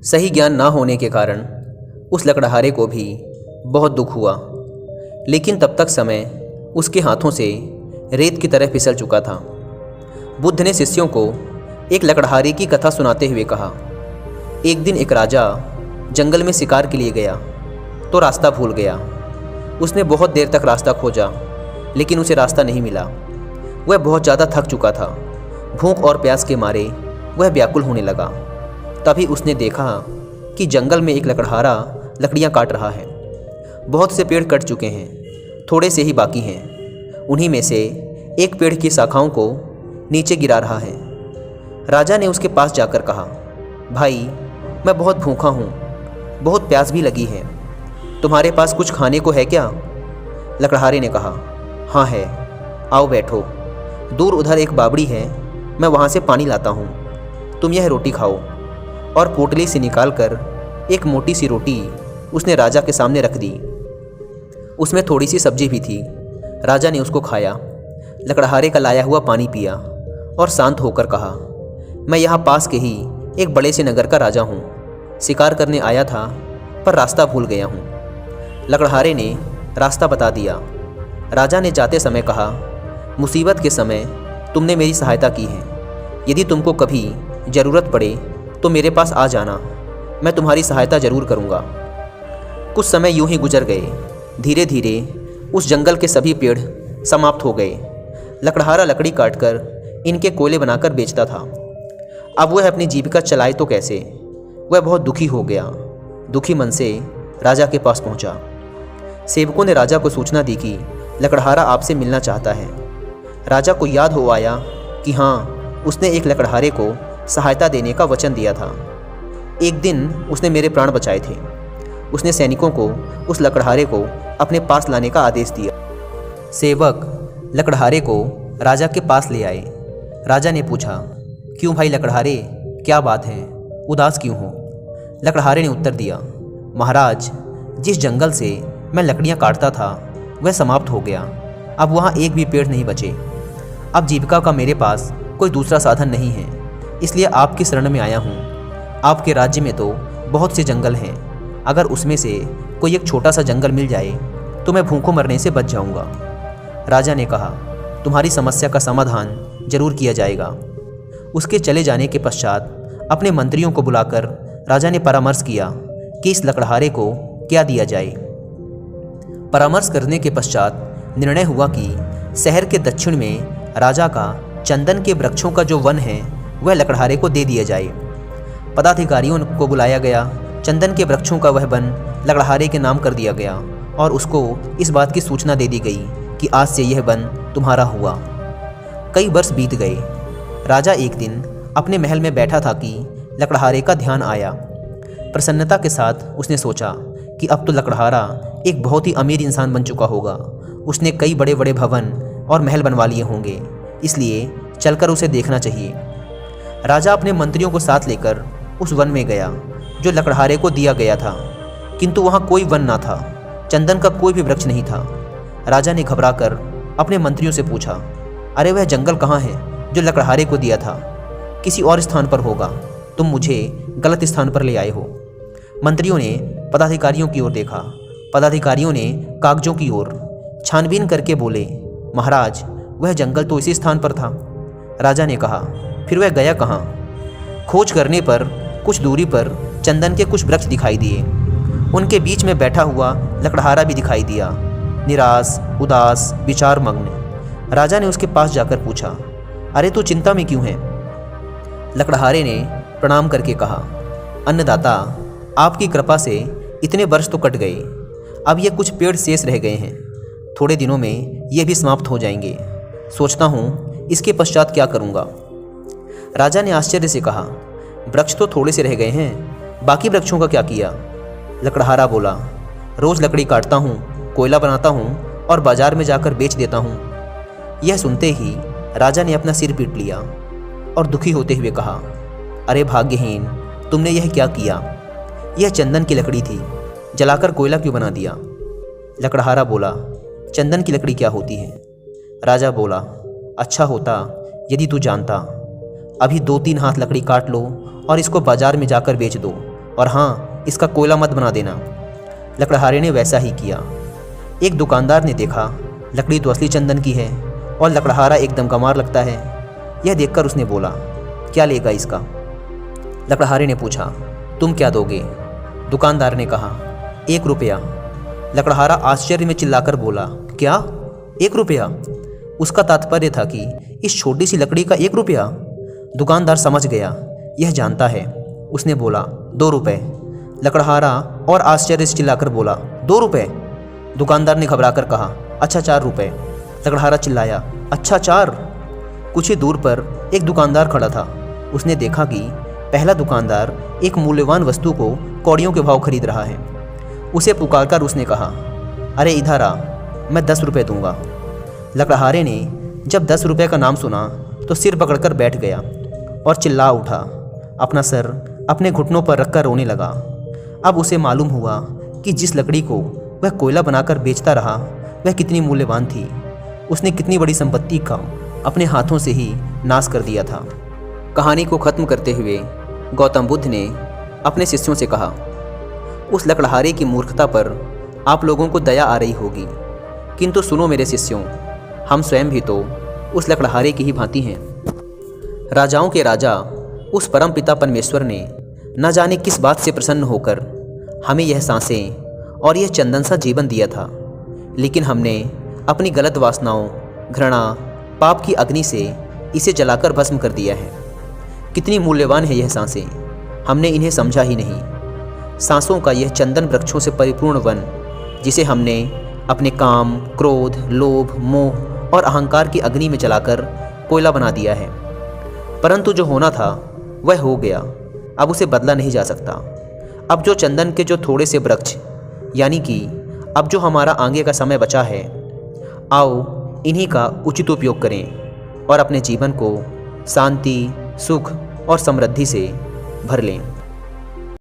सही ज्ञान ना होने के कारण उस लकड़हारे को भी बहुत दुख हुआ, लेकिन तब तक समय उसके हाथों से रेत की तरह फिसल चुका था। बुद्ध ने शिष्यों को एक लकड़हारे की कथा सुनाते हुए कहा, एक दिन एक राजा जंगल में शिकार के लिए गया तो रास्ता भूल गया। उसने बहुत देर तक रास्ता खोजा, लेकिन उसे रास्ता नहीं मिला। वह बहुत ज़्यादा थक चुका था। भूख और प्यास के मारे वह व्याकुल होने लगा। तभी उसने देखा कि जंगल में एक लकड़हारा लकड़ियाँ काट रहा है। बहुत से पेड़ कट चुके हैं, थोड़े से ही बाकी हैं। उन्हीं में से एक पेड़ की शाखाओं को नीचे गिरा रहा है। राजा ने उसके पास जाकर कहा, भाई, मैं बहुत भूखा हूँ, बहुत प्यास भी लगी है। तुम्हारे पास कुछ खाने को है क्या? लकड़हारे ने कहा, हाँ है, आओ बैठो। दूर उधर एक बावड़ी है, मैं वहाँ से पानी लाता हूँ। तुम यह रोटी खाओ। और पोटली से निकालकर एक मोटी सी रोटी उसने राजा के सामने रख दी। उसमें थोड़ी सी सब्जी भी थी। राजा ने उसको खाया, लकड़हारे का लाया हुआ पानी पिया और शांत होकर कहा, मैं यहाँ पास के ही एक बड़े से नगर का राजा हूँ। शिकार करने आया था, पर रास्ता भूल गया हूँ। लकड़हारे ने रास्ता बता दिया। राजा ने जाते समय कहा, मुसीबत के समय तुमने मेरी सहायता की है। यदि तुमको कभी ज़रूरत पड़े तो मेरे पास आ जाना, मैं तुम्हारी सहायता ज़रूर करूँगा। कुछ समय यूं ही गुजर गए। धीरे धीरे उस जंगल के सभी पेड़ समाप्त हो गए। लकड़हारा लकड़ी काटकर इनके कोयले बनाकर बेचता था। अब वह अपनी जीविका चलाए तो कैसे? वह बहुत दुखी हो गया। दुखी मन से राजा के पास पहुंचा। सेवकों ने राजा को सूचना दी कि लकड़हारा आपसे मिलना चाहता है। राजा को याद हो आया कि हाँ, उसने एक लकड़हारे को सहायता देने का वचन दिया था। एक दिन उसने मेरे प्राण बचाए थे। उसने सैनिकों को उस लकड़हारे को अपने पास लाने का आदेश दिया। सेवक लकड़हारे को राजा के पास ले आए। राजा ने पूछा, क्यों भाई लकड़हारे, क्या बात है, उदास क्यों हो? लकड़हारे ने उत्तर दिया, महाराज, जिस जंगल से मैं लकड़ियाँ काटता था वह समाप्त हो गया। अब वहाँ एक भी पेड़ नहीं बचे। अब जीविका का मेरे पास कोई दूसरा साधन नहीं है, इसलिए आपकी शरण में आया हूँ। आपके राज्य में तो बहुत से जंगल हैं, अगर उसमें से कोई एक छोटा सा जंगल मिल जाए तो मैं भूखों मरने से बच जाऊँगा। राजा ने कहा, तुम्हारी समस्या का समाधान जरूर किया जाएगा। उसके चले जाने के पश्चात अपने मंत्रियों को बुलाकर राजा ने परामर्श किया कि इस लकड़हारे को क्या दिया जाए। परामर्श करने के पश्चात निर्णय हुआ कि शहर के दक्षिण में राजा का चंदन के वृक्षों का जो वन है वह लकड़हारे को दे दिया जाए। पदाधिकारियों को बुलाया गया। चंदन के वृक्षों का वह वन लकड़हारे के नाम कर दिया गया और उसको इस बात की सूचना दे दी गई कि आज से यह वन तुम्हारा हुआ। कई वर्ष बीत गए। राजा एक दिन अपने महल में बैठा था कि लकड़हारे का ध्यान आया। प्रसन्नता के साथ उसने सोचा कि अब तो लकड़हारा एक बहुत ही अमीर इंसान बन चुका होगा। उसने कई बड़े बड़े भवन और महल बनवा लिए होंगे, इसलिए चलकर उसे देखना चाहिए। राजा अपने मंत्रियों को साथ लेकर उस वन में गया जो लकड़हारे को दिया गया था, किंतु वहाँ कोई वन ना था। चंदन का कोई भी वृक्ष नहीं था। राजा ने घबराकर अपने मंत्रियों से पूछा, अरे वह जंगल कहाँ है जो लकड़हारे को दिया था? किसी और स्थान पर होगा, तुम मुझे गलत स्थान पर ले आए हो। मंत्रियों ने पदाधिकारियों की ओर देखा। पदाधिकारियों ने कागजों की ओर छानबीन करके बोले, महाराज, वह जंगल तो इसी स्थान पर था। राजा ने कहा, फिर वह गया कहाँ? खोज करने पर कुछ दूरी पर चंदन के कुछ वृक्ष दिखाई दिए। उनके बीच में बैठा हुआ लकड़हारा भी दिखाई दिया, निराश, उदास, विचार मग्न। राजा ने उसके पास जाकर पूछा, अरे तू चिंता में क्यों है? लकड़हारे ने प्रणाम करके कहा, अन्नदाता, आपकी कृपा से इतने वर्ष तो कट गए, अब ये कुछ पेड़ शेष रह गए हैं। थोड़े दिनों में ये भी समाप्त हो जाएंगे। सोचता हूँ इसके पश्चात क्या करूँगा। राजा ने आश्चर्य से कहा, वृक्ष तो थोड़े से रह गए हैं, बाकी वृक्षों का क्या किया? लकड़हारा बोला, रोज़ लकड़ी काटता हूँ, कोयला बनाता हूँ और बाजार में जाकर बेच देता हूँ। यह सुनते ही राजा ने अपना सिर पीट लिया और दुखी होते हुए कहा, अरे भाग्यहीन, तुमने यह क्या किया? यह चंदन की लकड़ी थी, जलाकर कोयला क्यों बना दिया? लकड़हारा बोला, चंदन की लकड़ी क्या होती है? राजा बोला, अच्छा होता यदि तू जानता। अभी 2-3 हाथ लकड़ी काट लो और इसको बाजार में जाकर बेच दो, और हाँ, इसका कोयला मत बना देना। लकड़हारे ने वैसा ही किया। एक दुकानदार ने देखा लकड़ी तो असली चंदन की है और लकड़हारा एकदम गंवार लगता है। यह देखकर उसने बोला, क्या लेगा इसका? लकड़हारे ने पूछा, तुम क्या दोगे? दुकानदार ने कहा, 1 रुपया। लकड़हारा आश्चर्य में चिल्लाकर बोला, क्या 1 रुपया? उसका तात्पर्य था कि इस छोटी सी लकड़ी का 1 रुपया। दुकानदार समझ गया, यह जानता है। उसने बोला, 2 रुपये। लकड़हारा और आश्चर्य से चिल्लाकर बोला, 2 रुपये? दुकानदार ने घबराकर कहा, अच्छा 4 रुपये। लकड़हारा चिल्लाया, अच्छा 4? कुछ ही दूर पर एक दुकानदार खड़ा था। उसने देखा कि पहला दुकानदार एक मूल्यवान वस्तु को कौड़ियों के भाव खरीद रहा है। उसे पुकारकर उसने कहा, अरे इधर आ, मैं 10 रुपये दूंगा। लकड़हारे ने जब 10 रुपये का नाम सुना तो सिर पकड़कर बैठ गया और चिल्ला उठा। अपना सर अपने घुटनों पर रखकर रोने लगा। अब उसे मालूम हुआ कि जिस लकड़ी को वह कोयला बनाकर बेचता रहा वह कितनी मूल्यवान थी। उसने कितनी बड़ी संपत्ति का अपने हाथों से ही नाश कर दिया था। कहानी को ख़त्म करते हुए गौतम बुद्ध ने अपने शिष्यों से कहा, उस लकड़हारे की मूर्खता पर आप लोगों को दया आ रही होगी, किंतु सुनो मेरे शिष्यों, हम स्वयं भी तो उस लकड़हारे की ही भांति हैं। राजाओं के राजा उस परमपिता परमेश्वर ने न जाने किस बात से प्रसन्न होकर हमें यह सांसें और यह चंदन सा जीवन दिया था, लेकिन हमने अपनी गलत वासनाओं, घृणा, पाप की अग्नि से इसे जलाकर भस्म कर दिया है। कितनी मूल्यवान है यह सांसें, हमने इन्हें समझा ही नहीं। सांसों का यह चंदन वृक्षों से परिपूर्ण वन, जिसे हमने अपने काम, क्रोध, लोभ, मोह और अहंकार की अग्नि में जलाकर कोयला बना दिया है। परंतु जो होना था वह हो गया, अब उसे बदला नहीं जा सकता। अब जो चंदन के जो थोड़े से वृक्ष, यानी कि अब जो हमारा आगे का समय बचा है, आओ इन्हीं का उचित उपयोग करें और अपने जीवन को शांति, सुख और समृद्धि से भर लें।